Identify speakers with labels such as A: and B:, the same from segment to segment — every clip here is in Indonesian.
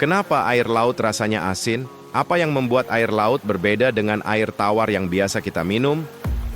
A: Kenapa air laut rasanya asin? Apa yang membuat air laut berbeda dengan air tawar yang biasa kita minum?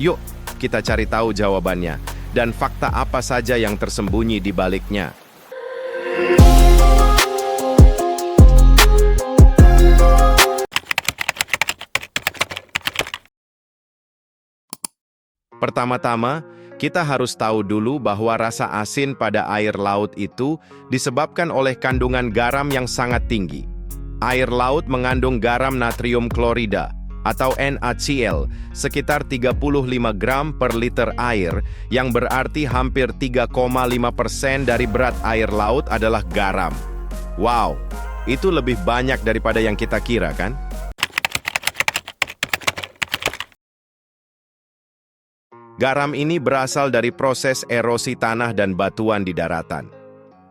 A: Yuk, kita cari tahu jawabannya. Dan fakta apa saja yang tersembunyi di baliknya. Pertama-tama, kita harus tahu dulu bahwa rasa asin pada air laut itu disebabkan oleh kandungan garam yang sangat tinggi. Air laut mengandung garam natrium klorida atau NaCl sekitar 35 gram per liter air, yang berarti hampir 3,5% dari berat air laut adalah garam. Wow, itu lebih banyak daripada yang kita kira, kan? Garam ini berasal dari proses erosi tanah dan batuan di daratan.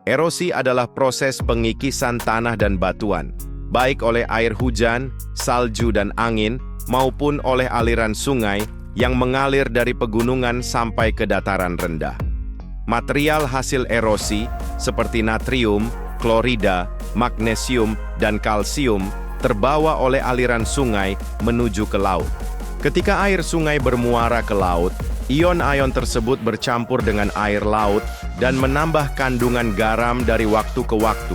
A: Erosi adalah proses pengikisan tanah dan batuan, baik oleh air hujan, salju dan angin, maupun oleh aliran sungai yang mengalir dari pegunungan sampai ke dataran rendah. Material hasil erosi seperti natrium, klorida, magnesium, dan kalsium terbawa oleh aliran sungai menuju ke laut. Ketika air sungai bermuara ke laut, ion-ion tersebut bercampur dengan air laut dan menambah kandungan garam dari waktu ke waktu.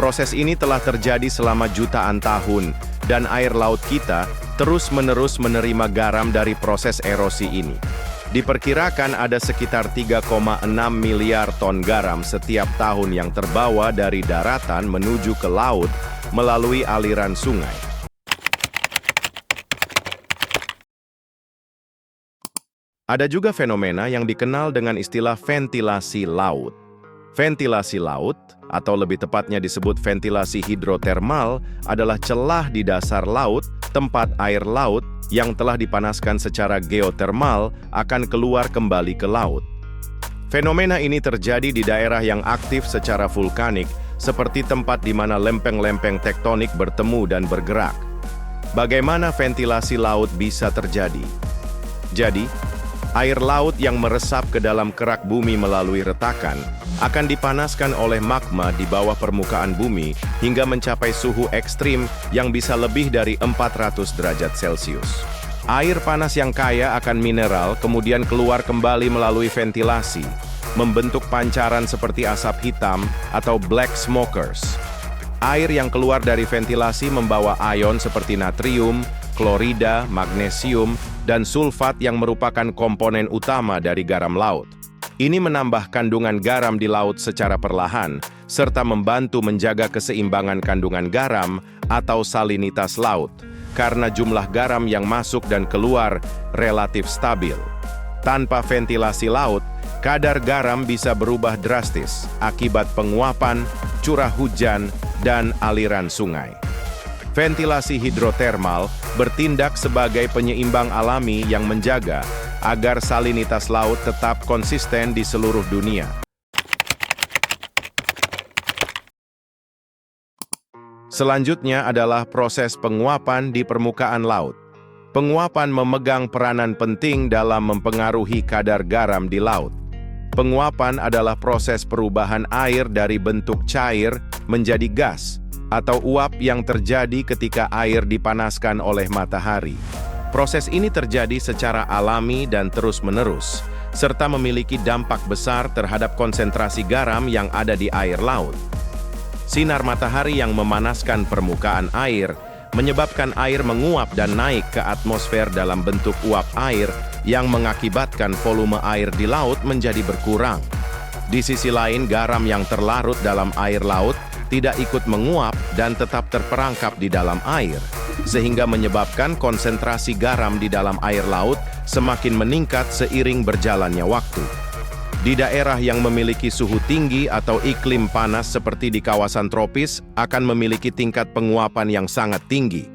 A: Proses ini telah terjadi selama jutaan tahun, dan air laut kita terus-menerus menerima garam dari proses erosi ini. Diperkirakan ada sekitar 3,6 miliar ton garam setiap tahun yang terbawa dari daratan menuju ke laut melalui aliran sungai. Ada juga fenomena yang dikenal dengan istilah ventilasi laut. Ventilasi laut, atau lebih tepatnya disebut ventilasi hidrotermal, adalah celah di dasar laut, tempat air laut yang telah dipanaskan secara geotermal akan keluar kembali ke laut. Fenomena ini terjadi di daerah yang aktif secara vulkanik, seperti tempat di mana lempeng-lempeng tektonik bertemu dan bergerak. Bagaimana ventilasi laut bisa terjadi? Jadi, air laut yang meresap ke dalam kerak bumi melalui retakan akan dipanaskan oleh magma di bawah permukaan bumi hingga mencapai suhu ekstrim yang bisa lebih dari 400 derajat Celcius. Air panas yang kaya akan mineral kemudian keluar kembali melalui ventilasi, membentuk pancaran seperti asap hitam atau black smokers. Air yang keluar dari ventilasi membawa ion seperti natrium, klorida, magnesium, dan sulfat yang merupakan komponen utama dari garam laut. Ini menambah kandungan garam di laut secara perlahan, serta membantu menjaga keseimbangan kandungan garam atau salinitas laut, karena jumlah garam yang masuk dan keluar relatif stabil. Tanpa ventilasi laut, kadar garam bisa berubah drastis akibat penguapan, curah hujan, dan aliran sungai. Ventilasi hidrotermal bertindak sebagai penyeimbang alami yang menjaga agar salinitas laut tetap konsisten di seluruh dunia. Selanjutnya adalah proses penguapan di permukaan laut. Penguapan memegang peranan penting dalam mempengaruhi kadar garam di laut. Penguapan adalah proses perubahan air dari bentuk cair menjadi gas, atau uap yang terjadi ketika air dipanaskan oleh matahari. Proses ini terjadi secara alami dan terus-menerus, serta memiliki dampak besar terhadap konsentrasi garam yang ada di air laut. Sinar matahari yang memanaskan permukaan air menyebabkan air menguap dan naik ke atmosfer dalam bentuk uap air yang mengakibatkan volume air di laut menjadi berkurang. Di sisi lain, garam yang terlarut dalam air laut tidak ikut menguap dan tetap terperangkap di dalam air, sehingga menyebabkan konsentrasi garam di dalam air laut semakin meningkat seiring berjalannya waktu. Di daerah yang memiliki suhu tinggi atau iklim panas seperti di kawasan tropis akan memiliki tingkat penguapan yang sangat tinggi.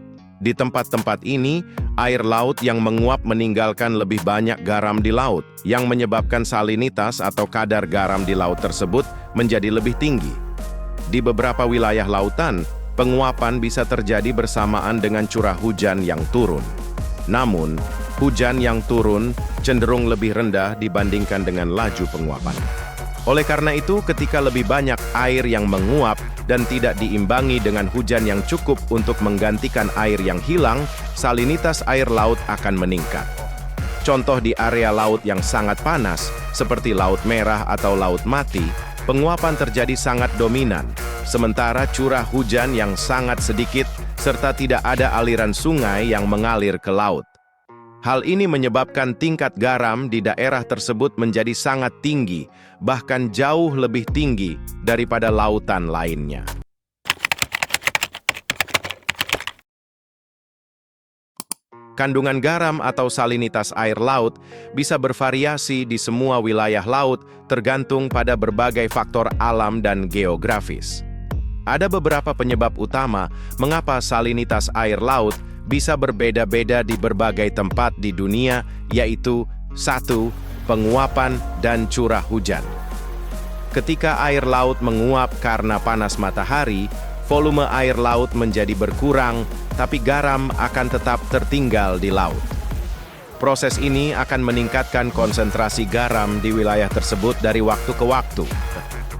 A: Di tempat-tempat ini, air laut yang menguap meninggalkan lebih banyak garam di laut, yang menyebabkan salinitas atau kadar garam di laut tersebut menjadi lebih tinggi. Di beberapa wilayah lautan, penguapan bisa terjadi bersamaan dengan curah hujan yang turun. Namun, hujan yang turun cenderung lebih rendah dibandingkan dengan laju penguapan. Oleh karena itu, ketika lebih banyak air yang menguap dan tidak diimbangi dengan hujan yang cukup untuk menggantikan air yang hilang, salinitas air laut akan meningkat. Contoh di area laut yang sangat panas, seperti Laut Merah atau Laut Mati, penguapan terjadi sangat dominan, sementara curah hujan yang sangat sedikit serta tidak ada aliran sungai yang mengalir ke laut. Hal ini menyebabkan tingkat garam di daerah tersebut menjadi sangat tinggi, bahkan jauh lebih tinggi daripada lautan lainnya. Kandungan garam atau salinitas air laut bisa bervariasi di semua wilayah laut tergantung pada berbagai faktor alam dan geografis. Ada beberapa penyebab utama mengapa salinitas air laut bisa berbeda-beda di berbagai tempat di dunia, yaitu 1. Penguapan dan curah hujan. Ketika air laut menguap karena panas matahari, volume air laut menjadi berkurang, tapi garam akan tetap tertinggal di laut. Proses ini akan meningkatkan konsentrasi garam di wilayah tersebut dari waktu ke waktu.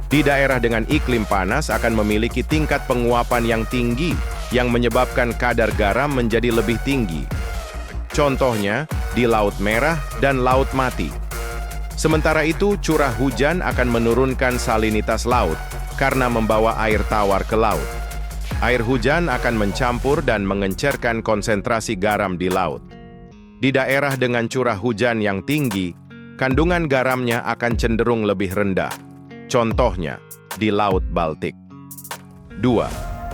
A: Di daerah dengan iklim panas akan memiliki tingkat penguapan yang tinggi, yang menyebabkan kadar garam menjadi lebih tinggi. Contohnya, di Laut Merah dan Laut Mati. Sementara itu, curah hujan akan menurunkan salinitas laut karena membawa air tawar ke laut. Air hujan akan mencampur dan mengencerkan konsentrasi garam di laut. Di daerah dengan curah hujan yang tinggi, kandungan garamnya akan cenderung lebih rendah. Contohnya, di Laut Baltik. 2.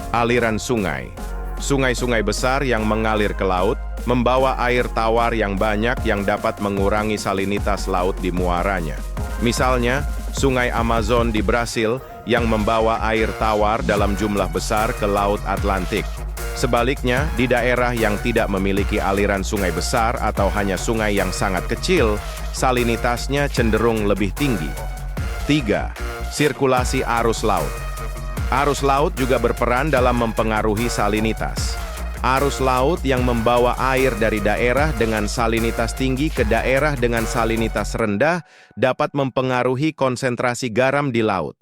A: Aliran sungai. Sungai-sungai besar yang mengalir ke laut membawa air tawar yang banyak yang dapat mengurangi salinitas laut di muaranya. Misalnya, Sungai Amazon di Brasil yang membawa air tawar dalam jumlah besar ke Laut Atlantik. Sebaliknya, di daerah yang tidak memiliki aliran sungai besar atau hanya sungai yang sangat kecil, salinitasnya cenderung lebih tinggi. 3. Sirkulasi arus laut. Arus laut juga berperan dalam mempengaruhi salinitas. Arus laut yang membawa air dari daerah dengan salinitas tinggi ke daerah dengan salinitas rendah dapat mempengaruhi konsentrasi garam di laut.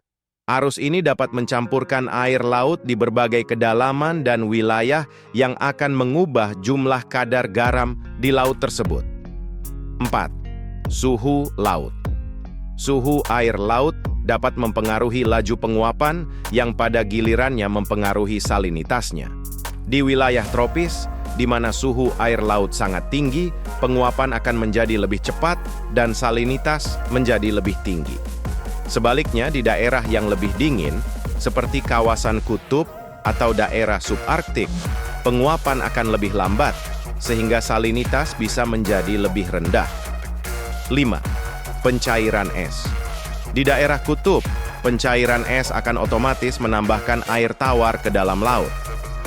A: Arus ini dapat mencampurkan air laut di berbagai kedalaman dan wilayah yang akan mengubah jumlah kadar garam di laut tersebut. 4. Suhu laut. Suhu air laut dapat mempengaruhi laju penguapan yang pada gilirannya mempengaruhi salinitasnya. Di wilayah tropis, di mana suhu air laut sangat tinggi, penguapan akan menjadi lebih cepat dan salinitas menjadi lebih tinggi. Sebaliknya, di daerah yang lebih dingin, seperti kawasan kutub atau daerah subarktik, penguapan akan lebih lambat, sehingga salinitas bisa menjadi lebih rendah. 5. Pencairan es. Di daerah kutub, pencairan es akan otomatis menambahkan air tawar ke dalam laut.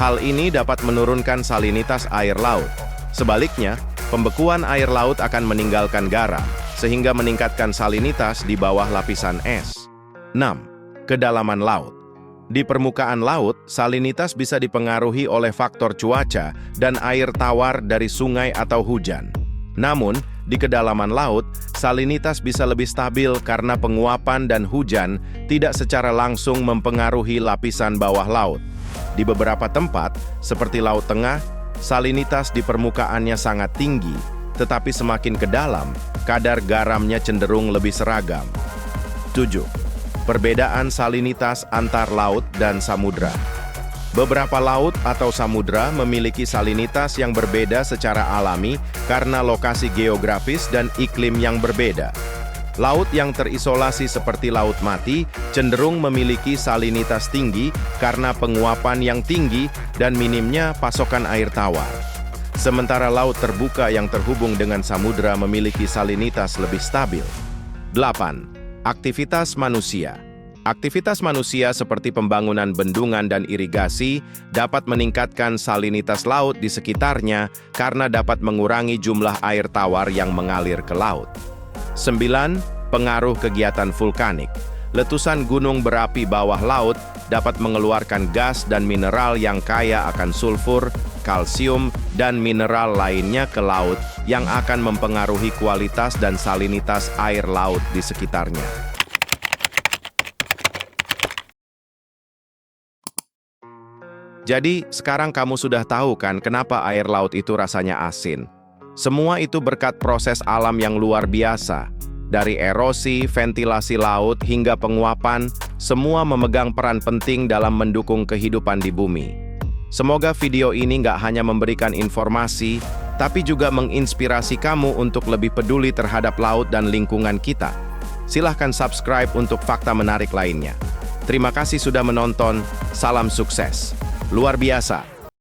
A: Hal ini dapat menurunkan salinitas air laut. Sebaliknya, pembekuan air laut akan meninggalkan garam, sehingga meningkatkan salinitas di bawah lapisan es. 6. Kedalaman laut. Di permukaan laut, salinitas bisa dipengaruhi oleh faktor cuaca dan air tawar dari sungai atau hujan. Namun, di kedalaman laut, salinitas bisa lebih stabil karena penguapan dan hujan tidak secara langsung mempengaruhi lapisan bawah laut. Di beberapa tempat, seperti Laut Tengah, salinitas di permukaannya sangat tinggi, tetapi semakin ke dalam, kadar garamnya cenderung lebih seragam. 7. Perbedaan salinitas antar laut dan samudra. Beberapa laut atau samudra memiliki salinitas yang berbeda secara alami karena lokasi geografis dan iklim yang berbeda. Laut yang terisolasi seperti Laut Mati cenderung memiliki salinitas tinggi karena penguapan yang tinggi dan minimnya pasokan air tawar. Sementara laut terbuka yang terhubung dengan samudra memiliki salinitas lebih stabil. 8. Aktivitas manusia. Aktivitas manusia seperti pembangunan bendungan dan irigasi dapat meningkatkan salinitas laut di sekitarnya karena dapat mengurangi jumlah air tawar yang mengalir ke laut. 9. Pengaruh kegiatan vulkanik. Letusan gunung berapi bawah laut dapat mengeluarkan gas dan mineral yang kaya akan sulfur, kalsium, dan mineral lainnya ke laut yang akan mempengaruhi kualitas dan salinitas air laut di sekitarnya. Jadi, sekarang kamu sudah tahu kan kenapa air laut itu rasanya asin. Semua itu berkat proses alam yang luar biasa. Dari erosi, ventilasi laut, hingga penguapan, semua memegang peran penting dalam mendukung kehidupan di bumi. Semoga video ini nggak hanya memberikan informasi, tapi juga menginspirasi kamu untuk lebih peduli terhadap laut dan lingkungan kita. Silahkan subscribe untuk fakta menarik lainnya. Terima kasih sudah menonton, salam sukses. Luar biasa!